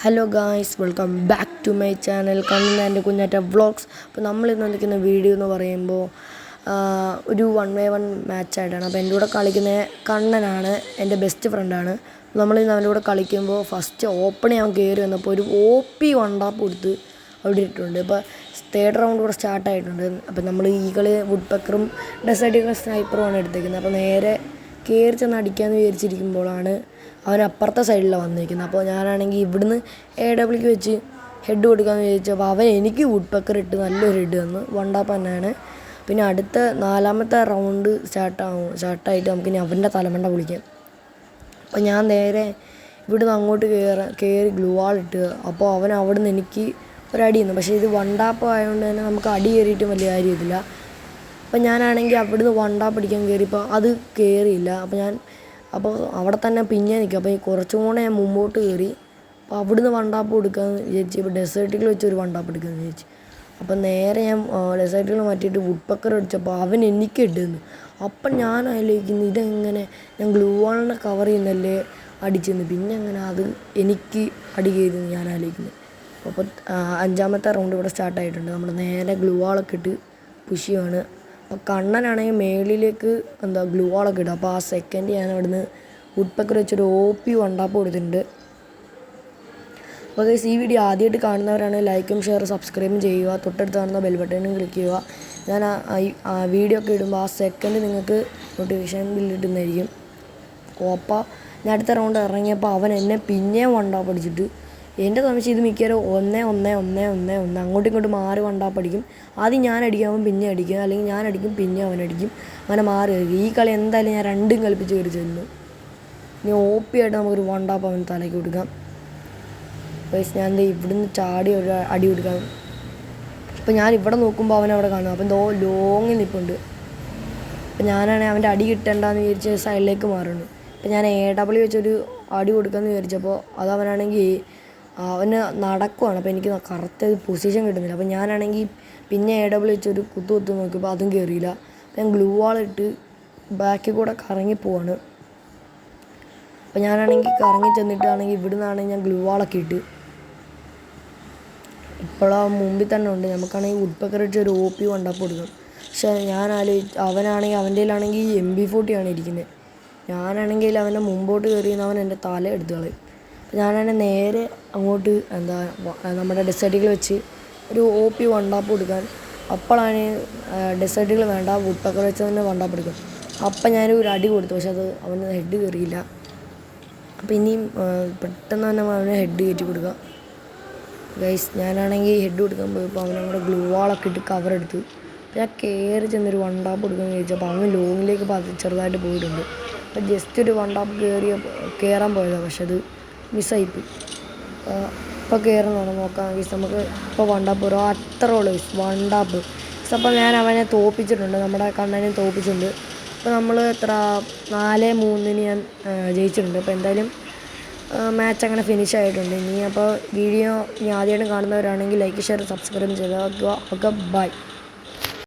Hello guys, welcome back to my channel Kannan and Kunjatta vlogs. അപ്പോൾ നമ്മളിന്ന് വന്നിരിക്കുന്ന വീഡിയോ എന്ന് പറയുമ്പോൾ ഒരു 1v1 മാച്ചായിട്ടാണ്. അപ്പോൾ എൻ്റെ കൂടെ കളിക്കുന്ന കണ്ണനാണ്, എൻ്റെ ബെസ്റ്റ് ഫ്രണ്ടാണ്. നമ്മളിന്ന് അവൻ്റെ കൂടെ കളിക്കുമ്പോൾ ഫസ്റ്റ് ഓപ്പൺ ഞാൻ കയറി വന്നപ്പോൾ ഒരു OP വണ്ടാപ്പ് കൊടുത്ത് അവിടെ ഇട്ടിട്ടുണ്ട്. ഇപ്പോൾ തേർഡ് റൗണ്ട് കൂടെ സ്റ്റാർട്ടായിട്ടുണ്ട്. അപ്പോൾ നമ്മൾ ഈ കളി വുഡ് പെക്കറും ഡെസേർട്ട് സ്നൈപ്പറുമാണ് എടുത്തേക്കുന്നത്. അപ്പോൾ നേരെ കയറി ചെന്ന് അടിക്കാമെന്ന് വിചാരിച്ചിരിക്കുമ്പോഴാണ് അവൻ അപ്പുറത്തെ സൈഡിലാണ് വന്നിരിക്കുന്നത്. അപ്പോൾ ഞാനാണെങ്കിൽ ഇവിടുന്ന് AWക്ക് വെച്ച് ഹെഡ് കൊടുക്കാമെന്ന് വിചാരിച്ചപ്പോൾ അവൻ എനിക്ക് വുഡ് പെക്കർ ഇട്ട് നല്ലൊരു ഹെഡ് തന്നു. വണ്ടാപ്പ് തന്നെയാണ്. പിന്നെ അടുത്ത 4ാമത്തെ റൗണ്ട് സ്റ്റാർട്ടായിട്ട് നമുക്കിനി അവൻ്റെ തലമണ്ട വിളിക്കാം. അപ്പോൾ ഞാൻ നേരെ ഇവിടുന്ന് അങ്ങോട്ട് കയറി ഗ്ലൂ വാളിട്ട്, അപ്പോൾ അവൻ അവിടുന്ന് എനിക്ക് ഒരടി തന്നു. പക്ഷേ ഇത് വണ്ടാപ്പ് ആയതുകൊണ്ട് തന്നെ നമുക്ക് അടി കയറിയിട്ടും വലിയ കാര്യമില്ല. അപ്പോൾ ഞാനാണെങ്കിൽ അവിടുന്ന് വണ്ടാപ്പ് അടിക്കാൻ കയറിയപ്പോൾ അത് കയറിയില്ല. അപ്പോൾ അവിടെ തന്നെ പിന്നെ നിൽക്കും. അപ്പോൾ കുറച്ചും കൂടെ ഞാൻ മുമ്പോട്ട് കയറി അപ്പോൾ അവിടുന്ന് വണ്ടാപ്പ് കൊടുക്കാമെന്ന് വിചാരിച്ചു. ഇപ്പോൾ ഡെസേർട്ടിൽ വെച്ചൊരു വണ്ടാപ്പ് എടുക്കാമെന്ന് വിചാരിച്ചു. അപ്പോൾ നേരെ ഞാൻ ഡെസേർട്ടിൽ മാറ്റിയിട്ട് വുഡ് പെക്കർ അടിച്ചപ്പോൾ അവൻ എനിക്ക് ഇടുന്നു. അപ്പം ഞാൻ ആലോചിക്കുന്നു, ഇതെങ്ങനെ ഞാൻ ഗ്ലൂ വാളിനെ കവർ ചെയ്യുന്നല്ലേ അടിച്ചെന്ന്, പിന്നെ അങ്ങനെ അത് എനിക്ക് അടി കയറുന്നു ഞാൻ ആലോചിക്കുന്നത്. അപ്പോൾ 5ാമത്തെ റൗണ്ട് ഇവിടെ സ്റ്റാർട്ടായിട്ടുണ്ട്. നമ്മൾ നേരെ ഗ്ലൂ വാളൊക്കെ ഇട്ട് പുഷ് ചെയ്യുകയാണ്. അപ്പോൾ കണ്ണനാണെങ്കിൽ മേളിലേക്ക് ഗ്ലൂ വാളൊക്കെ ഇടും. അപ്പോൾ ആ സെക്കൻഡ് ഞാൻ അവിടുന്ന് വുഡ് പെക്കർ വെച്ചൊരു OP വണ്ടാപ്പ് കൊടുത്തിട്ടുണ്ട്. അപ്പോൾ ഗൈസ്, ഈ വീഡിയോ ആദ്യമായിട്ട് കാണുന്നവരാണെങ്കിൽ ലൈക്കും ഷെയർ സബ്സ്ക്രൈബും ചെയ്യുക. തൊട്ടടുത്ത് കാണുന്ന ബെൽ ബട്ടണും ക്ലിക്ക് ചെയ്യുക. ഞാൻ ആ വീഡിയോ ഒക്കെ ഇടുമ്പോൾ ആ സെക്കൻഡ് നിങ്ങൾക്ക് നോട്ടിഫിക്കേഷൻ ബില്ലിട്ടുന്നതായിരിക്കും. അപ്പോൾ ഞാൻ അടുത്ത റൗണ്ട് ഇറങ്ങിയപ്പോൾ അവൻ എന്നെ പിന്നെയും വണ്ടാപ്പ് അടിച്ചിട്ട്, എൻ്റെ സംശയം ഇത് മിക്കവാറും 1-1-1-1 അങ്ങോട്ടും ഇങ്ങോട്ടും മാറി വണ്ടാപ്പ് അടിക്കും. ആദ്യം ഞാൻ അടിക്കാവുമ്പോൾ പിന്നെ അടിക്കും, അല്ലെങ്കിൽ ഞാൻ അടിക്കും പിന്നെ അവനടിക്കും, അങ്ങനെ മാറി കളിക്കും. ഈ കളി എന്തായാലും ഞാൻ രണ്ടും കളിപ്പിച്ച് കയറി ചെല്ലും. ഇനി OP ആയിട്ട് നമുക്കൊരു വണ്ടാപ്പ് അവൻ തലയ്ക്ക് കൊടുക്കാം. ഗൈസ്, ഞാൻ ഇവിടുന്ന് ചാടി ഒരു അടി കൊടുക്കാം. അപ്പോൾ ഞാൻ ഇവിടെ നോക്കുമ്പോൾ അവൻ അവിടെ കാണും. അപ്പോൾ ലോങ്ങിൽ നിൽപ്പുണ്ട്. അപ്പോൾ ഞാനാണെങ്കിൽ അവൻ്റെ അടി കിട്ടണ്ടെന്ന് വിചാരിച്ച് സൈഡിലേക്ക് മാറുന്നു. അപ്പോൾ ഞാൻ AW വെച്ചൊരു അടി കൊടുക്കാമെന്ന് വിചാരിച്ചപ്പോൾ അതവനാണെങ്കിൽ അവന് നടക്കുവാണ്. അപ്പോൾ എനിക്ക് കറക്റ്റ് പൊസിഷൻ കിട്ടുന്നില്ല. അപ്പോൾ ഞാനാണെങ്കിൽ പിന്നെ AW വെച്ചൊരു കുത്തു നോക്കിയപ്പോൾ അതും കയറിയില്ല. അപ്പോൾ ഞാൻ ഗ്ലൂ വാളിട്ട് ബാക്കിൽ കൂടെ കറങ്ങി പോവാണ്. അപ്പോൾ ഞാനാണെങ്കിൽ കറങ്ങി ചെന്നിട്ടാണെങ്കിൽ ഇവിടുന്നാണെങ്കിൽ ഞാൻ ഗ്ലൂ വാളൊക്കെ ഇട്ട് ഇപ്പോഴാ മുമ്പിൽ തന്നെ ഉണ്ട്. നമുക്കാണെങ്കിൽ വുഡ് പെക്കർ വെച്ച് ഒരു OP വണ്ടാപ്പ് കൊടുക്കും. പക്ഷേ അവനാണെങ്കിൽ അവൻ്റെ കയ്യിലാണെങ്കിൽ MP40 ആണ് ഇരിക്കുന്നത്. ഞാനാണെങ്കിൽ അവൻ്റെ മുമ്പോട്ട് കയറിയെന്ന് അവൻ എൻ്റെ തല എടുത്ത് കളയും. അപ്പോൾ ഞാനാണെങ്കിൽ നേരെ അങ്ങോട്ട് നമ്മുടെ ഡെസേർട്ടുകൾ വെച്ച് ഒരു OP വണ്ടാപ്പ് കൊടുക്കാൻ, അപ്പോഴാണ് ഡെസേർട്ടുകൾ വേണ്ട വുഡ് പെക്കർ വെച്ച് തന്നെ വണ്ടാപ്പ് എടുക്കും. അപ്പം ഞാനൊരു അടി കൊടുത്തു, പക്ഷെ അത് അവന് ഹെഡ് കയറിയില്ല. അപ്പോൾ ഇനിയും പെട്ടെന്ന് തന്നെ അവന് ഹെഡ് കയറ്റി കൊടുക്കുക. ഗൈസ്, ഞാനാണെങ്കിൽ ഹെഡ് കൊടുക്കാൻ പോയപ്പോൾ അവനവിടെ ഗ്ലൂ വാളൊക്കെ ഇട്ട് കവർ എടുത്തു. ഞാൻ കയറി ചെന്നൊരു വണ്ടാപ്പ് കൊടുക്കാമെന്ന് ചോദിച്ചപ്പോൾ അവൻ ലോങ്ങിലേക്ക് ചെറുതായിട്ട് പോയിട്ടുണ്ട്. അപ്പോൾ ജസ്റ്റ് ഒരു വണ്ടാപ്പ് കയറാൻ പോയതാണ്, പക്ഷെ അത് മിസ്സായിപ്പോയി. ഇപ്പോൾ കയറുന്നതാണ് നോക്കാം ഗൈസ്. നമുക്ക് ഇപ്പോൾ വണ്ടാപ്പ് ഒരു അത്രേ ഉള്ളൂ വണ്ടാപ്പ്. അപ്പോൾ ഞാൻ അവനെ തോൽപ്പിച്ചിട്ടുണ്ട്, നമ്മുടെ കണ്ണനെ തോൽപ്പിച്ചിട്ടുണ്ട്. അപ്പോൾ നമ്മൾ 4-3 ഞാൻ ജയിച്ചിട്ടുണ്ട്. അപ്പോൾ എന്തായാലും മാച്ച് അങ്ങനെ ഫിനിഷ് ആയിട്ടുണ്ട്. ഇനി അപ്പോൾ വീഡിയോ ആദ്യമായിട്ട് കാണുന്നവരാണെങ്കിൽ ലൈക്ക് ഷെയർ സബ്സ്ക്രൈബ് ചെയ്ത് വെക്കുക. Okay, by.